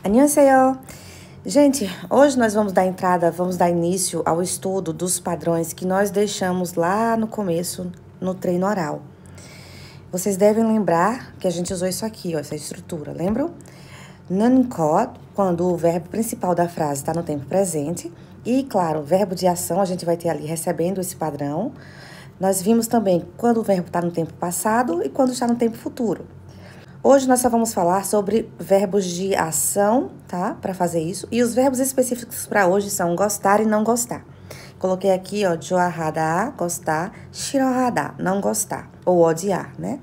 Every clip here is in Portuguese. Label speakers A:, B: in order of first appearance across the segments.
A: 안녕하세요. Gente, hoje nós vamos dar início ao estudo dos padrões que nós deixamos lá no começo, no treino oral. Vocês devem lembrar que a gente usou isso aqui, ó, essa estrutura, lembram? Nankot, quando o verbo principal da frase está no tempo presente. E, claro, o verbo de ação, a gente vai ter ali recebendo esse padrão. Nós vimos também quando o verbo está no tempo passado e quando está no tempo futuro. Hoje nós só vamos falar sobre verbos de ação, tá? Para fazer isso. E os verbos específicos para hoje são gostar e não gostar. Coloquei aqui, ó, 좋아하다, gostar, 싫어하다, não gostar, ou odiar, né?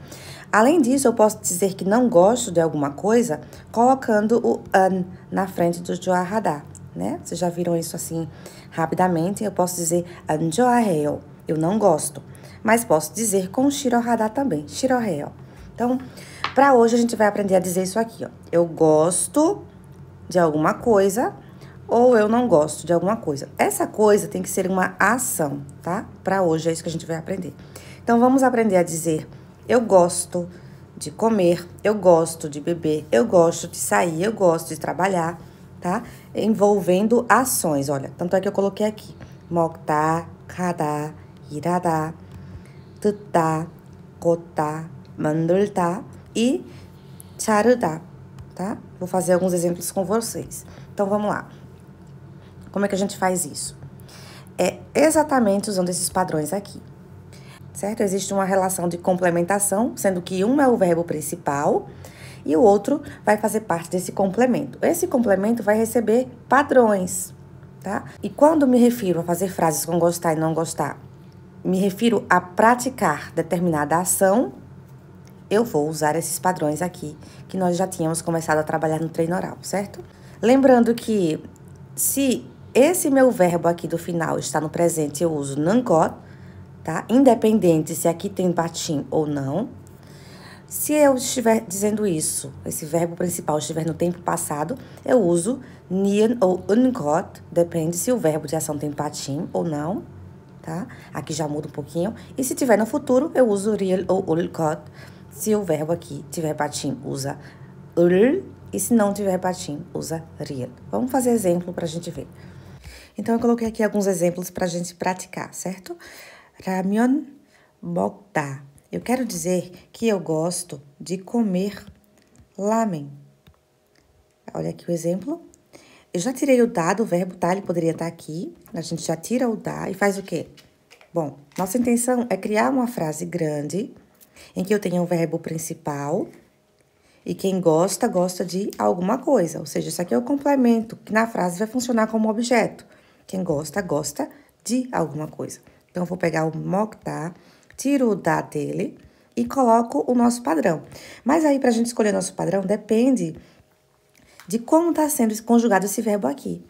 A: Além disso, eu posso dizer que não gosto de alguma coisa colocando o an na frente do 좋아하다, né? Vocês já viram isso assim rapidamente? Eu posso dizer 안 좋아해요, eu não gosto. Mas posso dizer com 싫어하다 também, 싫어해요. Então, para hoje a gente vai aprender a dizer isso aqui, ó. Eu gosto de alguma coisa ou eu não gosto de alguma coisa. Essa coisa tem que ser uma ação, tá? Para hoje é isso que a gente vai aprender. Então, vamos aprender a dizer eu gosto de comer, eu gosto de beber, eu gosto de sair, eu gosto de trabalhar, tá? Envolvendo ações, olha. Tanto é que eu coloquei aqui. 먹다, 가다, 일하다, 듣다, 걷다, 만들다 e 자르다, tá? Vou fazer alguns exemplos com vocês. Então, vamos lá. Como é que a gente faz isso? É exatamente usando esses padrões aqui, certo? Existe uma relação de complementação, sendo que um é o verbo principal e o outro vai fazer parte desse complemento. Esse complemento vai receber padrões, tá? E quando me refiro a fazer frases com gostar e não gostar, me refiro a praticar determinada ação, eu vou usar esses padrões aqui, que nós já tínhamos começado a trabalhar no treino oral, certo? Lembrando que se esse meu verbo aqui do final está no presente, eu uso nangot, tá? Independente se aqui tem patim ou não. Se eu estiver dizendo isso, esse verbo principal estiver no tempo passado, eu uso nien ou ungot, depende se o verbo de ação tem patim ou não, tá? Aqui já muda um pouquinho. E se tiver no futuro, eu uso riel ou ulgot. Se o verbo aqui tiver patim, usa ul. E se não tiver patim, usa riel. Vamos fazer exemplo pra gente ver. Então, eu coloquei aqui alguns exemplos pra gente praticar, certo? 라면 먹다. Eu quero dizer que eu gosto de comer lamen. Olha aqui o exemplo. Eu já tirei o da do verbo tá, ele poderia estar aqui. A gente já tira o da e faz o quê? Bom, nossa intenção é criar uma frase grande em que eu tenha um verbo principal e quem gosta, gosta de alguma coisa. Ou seja, isso aqui é o complemento, que na frase vai funcionar como objeto. Quem gosta, gosta de alguma coisa. Então, eu vou pegar o 먹다, tiro o da dele e coloco o nosso padrão. Mas aí, pra gente escolher nosso padrão, depende de como tá sendo conjugado esse verbo aqui.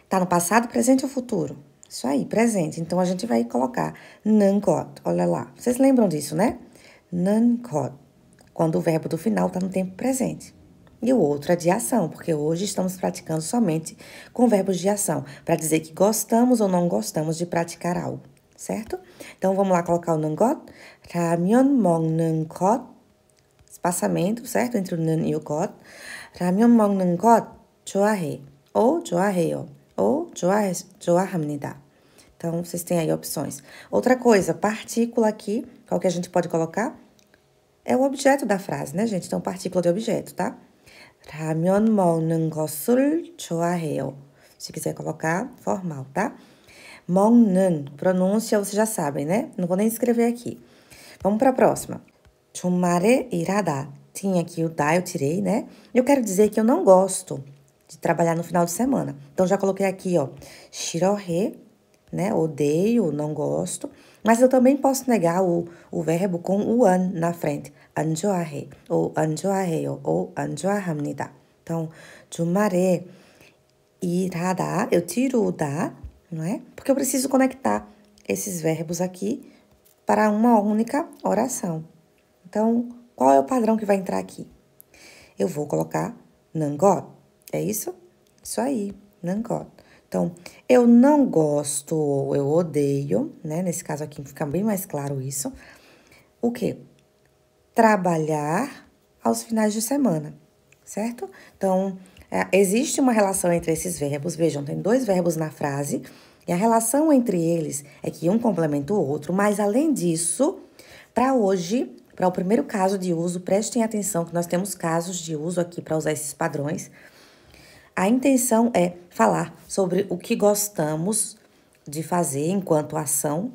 A: Tá no passado, presente ou futuro? Isso aí, presente. Então, a gente vai colocar nangot. Olha lá. Vocês lembram disso, né? Nangot. Quando o verbo do final tá no tempo presente. E o outro é de ação, porque hoje estamos praticando somente com verbos de ação, para dizer que gostamos ou não gostamos de praticar algo, certo? Então, vamos lá colocar o nangot. 라면 먹는 것. Espaçamento, certo? Entre o nan e o got. 라면 먹는 것 좋아해. Ou 좋아해요. Ou 좋아합니다. Então, vocês têm aí opções. Outra coisa, partícula aqui, qual que a gente pode colocar? É o objeto da frase, né, gente? Então, partícula de objeto, tá? 라면 먹는 것을 좋아해요. Se quiser colocar, formal, tá? 먹는, pronúncia, vocês já sabem, né? Não vou nem escrever aqui. Vamos para a próxima. 주말에 일하다. Tinha aqui o da, eu tirei, né? Eu quero dizer que eu não gosto de trabalhar no final de semana. Então, já coloquei aqui, ó, 싫어해, né? Odeio, não gosto. Mas eu também posso negar o verbo com o an na frente. 안 좋아해, ou 안 좋아해요, ou 안 좋아합니다. Então, 주말에 일하다, eu tiro o da, não é? Porque eu preciso conectar esses verbos aqui para uma única oração. Então, qual é o padrão que vai entrar aqui? Eu vou colocar nangot, é isso? Isso aí, nangot. Então, eu não gosto ou eu odeio, né? Nesse caso aqui fica bem mais claro isso. O quê? Trabalhar aos finais de semana. certo? Então, existe uma relação entre esses verbos. Vejam, tem dois verbos na frase e a relação entre eles é que um complementa o outro, mas além disso, para hoje, para o primeiro caso de uso, prestem atenção que nós temos casos de uso aqui para usar esses padrões. A intenção é falar sobre o que gostamos de fazer enquanto ação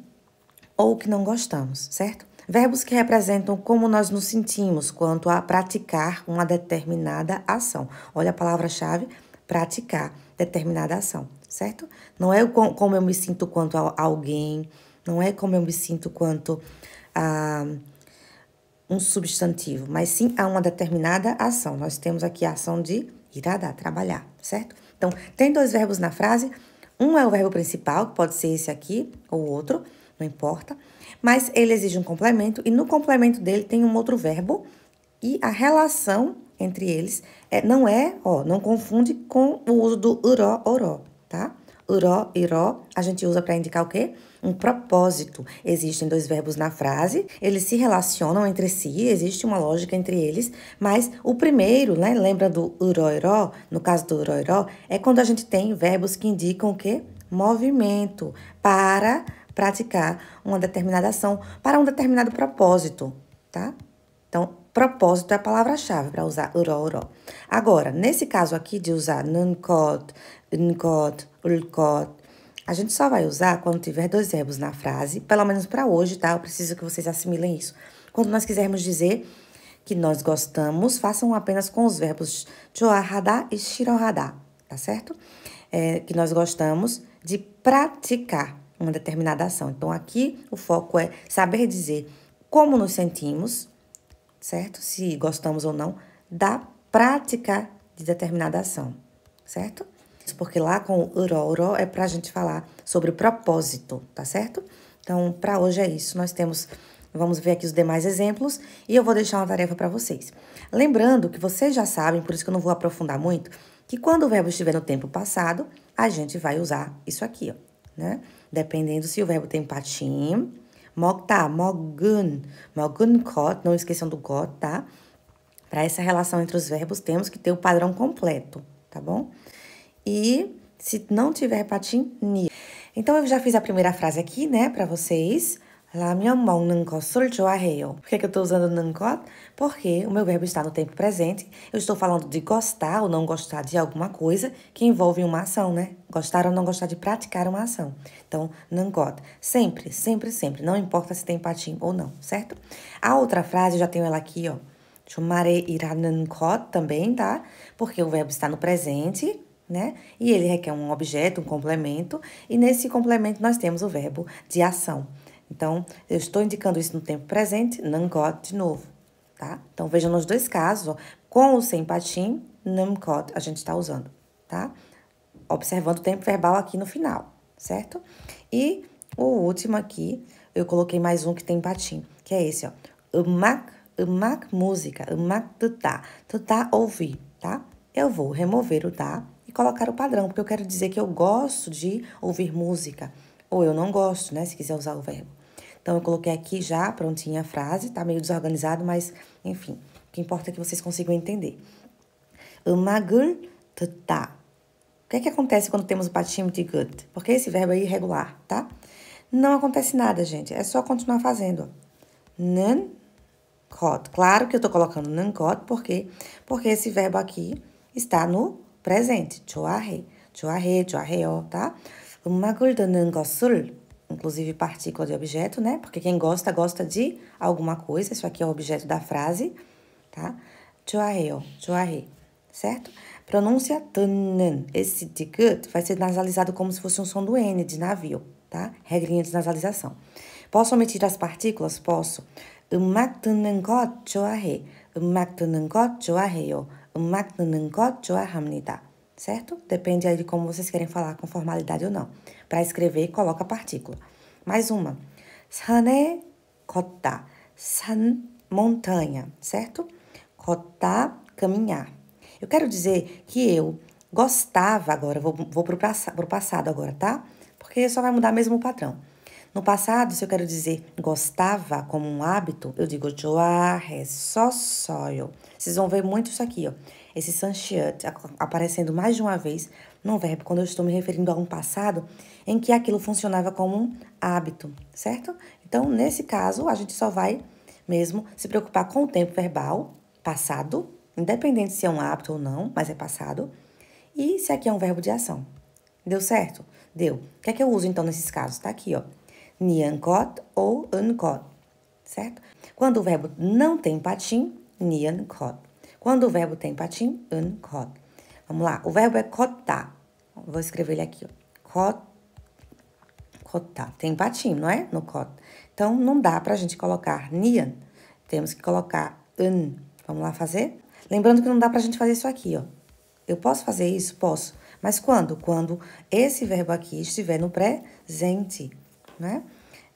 A: ou o que não gostamos, certo? Verbos que representam como nós nos sentimos quanto a praticar uma determinada ação. Olha a palavra-chave, praticar determinada ação, certo? Não é como eu me sinto quanto a alguém, não é como eu me sinto quanto a um substantivo, mas sim a uma determinada ação. Nós temos aqui a ação de iradá, trabalhar, certo? Então, tem dois verbos na frase. Um é o verbo principal, que pode ser esse aqui ou outro, não importa. Mas ele exige um complemento e no complemento dele tem um outro verbo. E a relação entre eles não confunde com o uso do uró, oró, tá? Uró, iró, a gente usa para indicar o quê? Um propósito. Existem dois verbos na frase, eles se relacionam entre si, existe uma lógica entre eles, mas o primeiro, né, lembra do uró, iró? No caso do uró, iró, é quando a gente tem verbos que indicam o quê? Movimento, para praticar uma determinada ação, para um determinado propósito, tá? Então, propósito é a palavra-chave para usar uró, uró. Agora, nesse caso aqui de usar nunkot, unkot, ulkot, a gente só vai usar quando tiver dois verbos na frase, pelo menos para hoje, tá? Eu preciso que vocês assimilem isso. Quando nós quisermos dizer que nós gostamos, façam apenas com os verbos joahadá e shirohadá, tá certo? Que nós gostamos de praticar uma determinada ação. Então, aqui o foco é saber dizer como nos sentimos, certo? Se gostamos ou não da prática de determinada ação, certo? Porque lá com o uró, uró é pra gente falar sobre propósito, tá certo? Então, para hoje é isso. Vamos ver aqui os demais exemplos e eu vou deixar uma tarefa para vocês. Lembrando que vocês já sabem, por isso que eu não vou aprofundar muito, que quando o verbo estiver no tempo passado, a gente vai usar isso aqui, ó, né? Dependendo se o verbo tem patim, mogta, mogun, kot, não esqueçam do got, tá? Para essa relação entre os verbos, temos que ter o padrão completo, tá bom? E se não tiver patim, ni. Então, eu já fiz a primeira frase aqui, né, para vocês. 라면 먹는 것을 좋아해요. Por que eu tô usando nankot? Porque o meu verbo está no tempo presente. Eu estou falando de gostar ou não gostar de alguma coisa que envolve uma ação, né? Gostar ou não gostar de praticar uma ação. Então, nankot. Sempre, sempre, sempre. Não importa se tem patim ou não, certo? A outra frase, eu já tenho ela aqui, ó. 주말에 일하는 것 também, tá? Porque o verbo está no presente, né? E ele requer um objeto, um complemento. E nesse complemento nós temos o verbo de ação. Então, eu estou indicando isso no tempo presente, nankot de novo, tá? Então, vejam nos dois casos, ó, com ou sem patim, nankot a gente está usando, tá? Observando o tempo verbal aqui no final, certo? E o último aqui, eu coloquei mais um que tem patim, que é esse, ó. Umak, música, umak tutá. Tutá, ouvir, tá? Eu vou remover o tá e colocar o padrão, porque eu quero dizer que eu gosto de ouvir música. Ou eu não gosto, né, se quiser usar o verbo. Então, eu coloquei aqui já prontinha a frase, tá meio desorganizado, mas, enfim, o que importa é que vocês consigam entender. 음악을 듣다. O que é que acontece quando temos o patim de good? Porque esse verbo é irregular, tá? Não acontece nada, gente, é só continuar fazendo. Nankot. Claro que eu tô colocando nankot, porque esse verbo aqui está no presente. 좋아해, 좋아해, 좋아해요, tá? 음악을 듣는 것을, inclusive partícula de objeto, né? Porque quem gosta, gosta de alguma coisa. Isso aqui é o objeto da frase, tá? 좋아해요, 좋아해, certo? Pronúncia 듣는. Esse de good vai ser nasalizado como se fosse um som do N, de navio, tá? Regrinha de nasalização. Posso omitir as partículas? Posso. 음악 듣는 것 좋아해. 음악 듣는 것 좋아해요. 음악 듣는 것 좋아합니다. Certo? Depende aí de como vocês querem falar, com formalidade ou não. Para escrever, coloca a partícula. Mais uma. 산에 걷다. 산, montanha, certo? 걷다, caminhar. Eu quero dizer que eu gostava agora, vou pro passado agora, tá? Porque só vai mudar mesmo o padrão. No passado, se eu quero dizer gostava como um hábito, eu digo 좋아했었어요. Vocês vão ver muito isso aqui, ó. esse sanchiat aparecendo mais de uma vez no verbo quando eu estou me referindo a um passado em que aquilo funcionava como um hábito, certo? Então, nesse caso, a gente só vai mesmo se preocupar com o tempo verbal, passado, independente se é um hábito ou não, mas é passado, e se aqui é um verbo de ação. Deu certo? Deu. O que é que eu uso, então, nesses casos? Tá aqui, ó. Nian kot ou un kot, certo? Quando o verbo não tem patim, nian kot. Quando o verbo tem patim, un kot. Vamos lá. O verbo é kotar. Vou escrever ele aqui, ó. Kotar. Tem patim, não é? No kot. Então, não dá pra gente colocar nian. Temos que colocar un. Vamos lá fazer? Lembrando que não dá pra gente fazer isso aqui, ó. Eu posso fazer isso? Posso. Mas quando? Quando esse verbo aqui estiver no presente, né?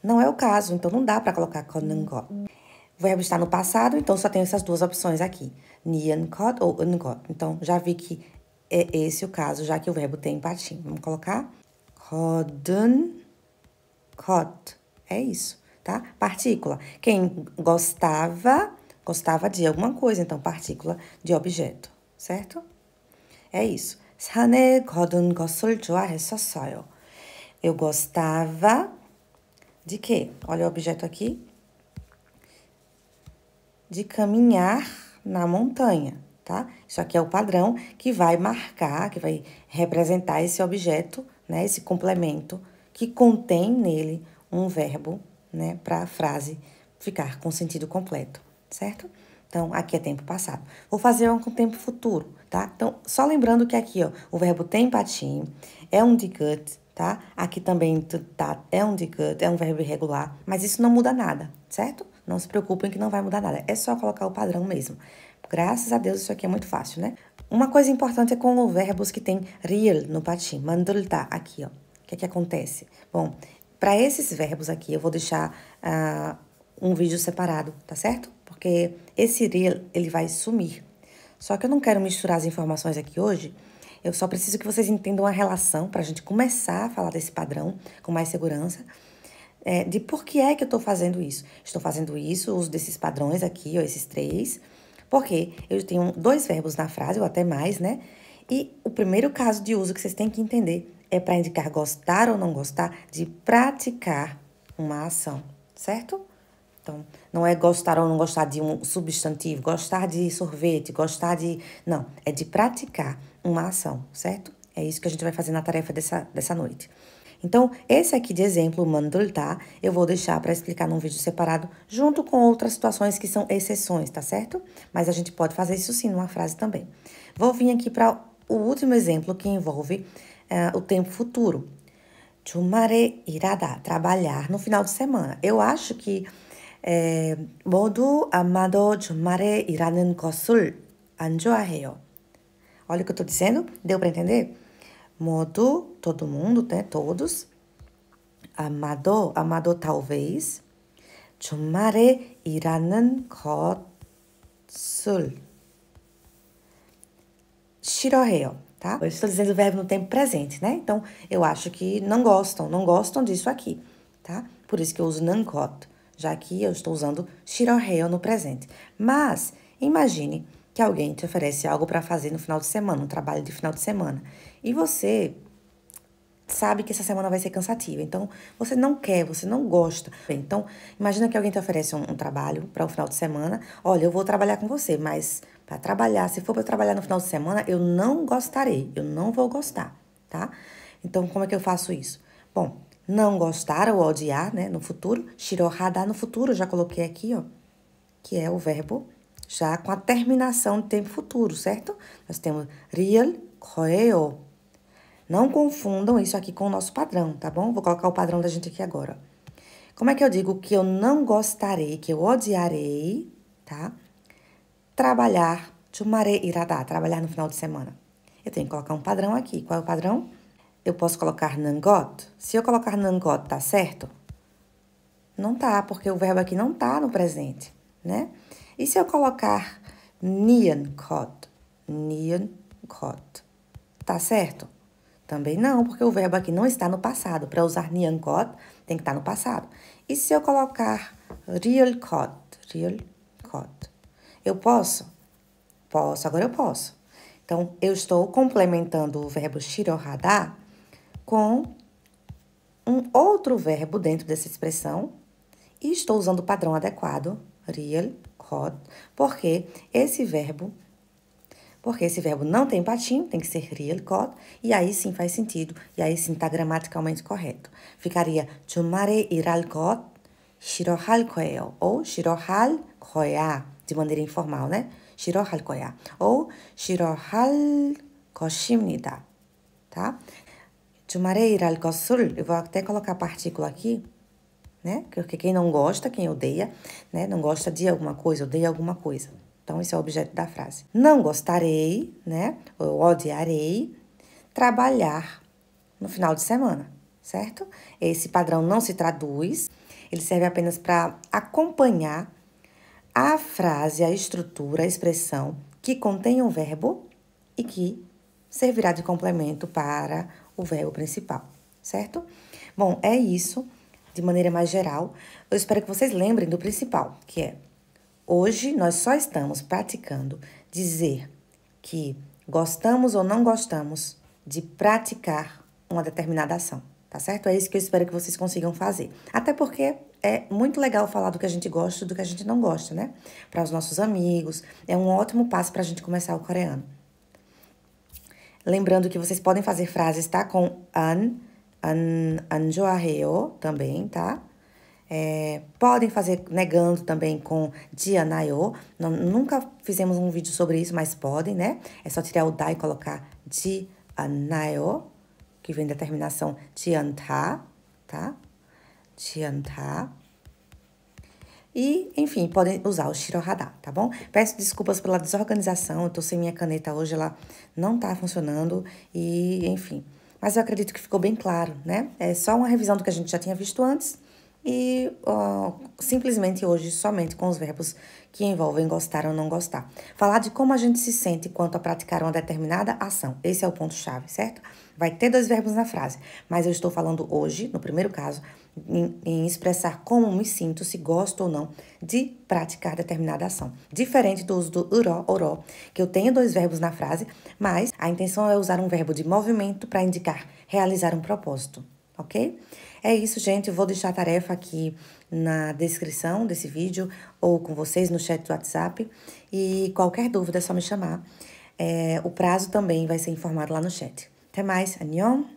A: Não é o caso, então não dá para colocar konenggot. O verbo está no passado, então só tem essas duas opções aqui. Niankot ou ungot. Então, já vi que é esse o caso, já que o verbo tem patim. Vamos colocar kodunkot. É isso, tá? Partícula. Quem gostava de alguma coisa, então partícula de objeto, certo? É isso. 산에 거둔 것을 좋아했었어요. Eu gostava de quê? Olha o objeto aqui. De caminhar na montanha, tá? Isso aqui é o padrão que vai marcar, que vai representar esse objeto, né? Esse complemento que contém nele um verbo, né? Para a frase ficar com sentido completo, certo? Então, aqui é tempo passado. Vou fazer um com tempo futuro, tá? Então, só lembrando que aqui, ó, o verbo tem patim, é um digut, tá? Aqui também tá, é um digut, é um verbo irregular, mas isso não muda nada, certo? Não se preocupem que não vai mudar nada, é só colocar o padrão mesmo. Graças a Deus, isso aqui é muito fácil, né? Uma coisa importante é com os verbos que tem real no patim, mandulta aqui, ó. O que é que acontece? Bom, para esses verbos aqui, eu vou deixar um vídeo separado, tá certo? Porque esse real, ele vai sumir. Só que eu não quero misturar as informações aqui hoje, eu só preciso que vocês entendam a relação para a gente começar a falar desse padrão com mais segurança, de por que é que eu estou fazendo isso. Estou fazendo isso, uso desses padrões aqui, ó, esses 3, porque eu tenho 2 verbos na frase, ou até mais, né? E o primeiro caso de uso que vocês têm que entender é para indicar gostar ou não gostar de praticar uma ação, certo? Então, não é gostar ou não gostar de um substantivo, gostar de sorvete, gostar de... Não, é de praticar uma ação, certo? É isso que a gente vai fazer na tarefa dessa noite. Então, esse aqui de exemplo, o mandulta, eu vou deixar para explicar num vídeo separado, junto com outras situações que são exceções, tá certo? Mas a gente pode fazer isso sim numa frase também. Vou vir aqui para o último exemplo que envolve o tempo futuro. 주말에 일하다, trabalhar no final de semana. Eu acho que 모두 아마도 주말에 일하는 것을 안 좋아해요. Olha o que eu tô dizendo, deu para entender? Modo, todo mundo, né? Todos. amado talvez. 주말에 일하는 것을 싫어해요, tá? Eu estou dizendo o verbo no tempo presente, né? Então, eu acho que não gostam disso aqui, tá? Por isso que eu uso nankot, já que eu estou usando 싫어해요 no presente. Mas, imagine que alguém te oferece algo para fazer no final de semana, um trabalho de final de semana. E você sabe que essa semana vai ser cansativa. Então, você não quer, você não gosta. Então, imagina que alguém te oferece um trabalho para o final de semana. Olha, eu vou trabalhar com você, mas para trabalhar, se for para trabalhar no final de semana, eu não gostarei, eu não vou gostar, tá? Então, como é que eu faço isso? Bom, não gostar ou odiar, né, no futuro. 싫어하다 no futuro, já coloquei aqui, ó, que é o verbo já com a terminação de tempo futuro, certo? Nós temos real, 거예요. Não confundam isso aqui com o nosso padrão, tá bom? Vou colocar o padrão da gente aqui agora. Como é que eu digo que eu não gostarei, que eu odiarei, tá? Trabalhar, 주말에 일하다, trabalhar no final de semana. Eu tenho que colocar um padrão aqui. Qual é o padrão? Eu posso colocar nangot. Se eu colocar nangot, tá certo? Não tá, porque o verbo aqui não tá no presente, né? E se eu colocar niankot, tá certo? Também não, porque o verbo aqui não está no passado. Para usar niankot, tem que estar no passado. E se eu colocar realkot, eu posso? Posso, agora eu posso. Então, eu estou complementando o verbo shirohada com um outro verbo dentro dessa expressão e estou usando o padrão adequado, real, hot, porque esse verbo não tem patinho, tem que ser real, hot, e aí sim faz sentido, e aí sim está gramaticalmente correto. Ficaria 주말에 일할 것 싫어할 거예요, ou 싫어할 거야, de maneira informal, né? 싫어할 거야, ou 싫어할 것입니다, tá? 주말에 일할 것을, eu vou até colocar a partícula aqui, né? Porque quem não gosta, quem odeia, né? Não gosta de alguma coisa, odeia alguma coisa. Então, esse é o objeto da frase. Não gostarei, né? Ou odiarei trabalhar no final de semana, certo? Esse padrão não se traduz, ele serve apenas para acompanhar a frase, a estrutura, a expressão que contém um verbo e que servirá de complemento para o verbo principal, certo? Bom, é isso, de maneira mais geral. Eu espero que vocês lembrem do principal, que é: hoje nós só estamos praticando dizer que gostamos ou não gostamos de praticar uma determinada ação, tá certo? É isso que eu espero que vocês consigam fazer. Até porque é muito legal falar do que a gente gosta e do que a gente não gosta, né? Para os nossos amigos, é um ótimo passo para a gente começar o coreano. Lembrando que vocês podem fazer frases, tá? Com an 좋아해요 também, tá? Podem fazer negando também com ji anayo. Nunca fizemos um vídeo sobre isso, mas podem, né? É só tirar o da e colocar ji anayo, que vem da terminação ji anta, tá? Ji anta. E, enfim, podem usar o shirohada, tá bom? Peço desculpas pela desorganização, eu tô sem minha caneta hoje, ela não tá funcionando e, enfim. Mas eu acredito que ficou bem claro, né? É só uma revisão do que a gente já tinha visto antes e simplesmente hoje somente com os verbos que envolvem gostar ou não gostar. Falar de como a gente se sente quanto a praticar uma determinada ação. Esse é o ponto-chave, certo? Vai ter 2 verbos na frase, mas eu estou falando hoje, no primeiro caso, em expressar como me sinto, se gosto ou não de praticar determinada ação. Diferente do uso do uró, oró, que eu tenho 2 verbos na frase, mas a intenção é usar um verbo de movimento para indicar realizar um propósito, ok? É isso, gente. Eu vou deixar a tarefa aqui na descrição desse vídeo ou com vocês no chat do WhatsApp. E qualquer dúvida é só me chamar. O prazo também vai ser informado lá no chat. Até mais. 안녕!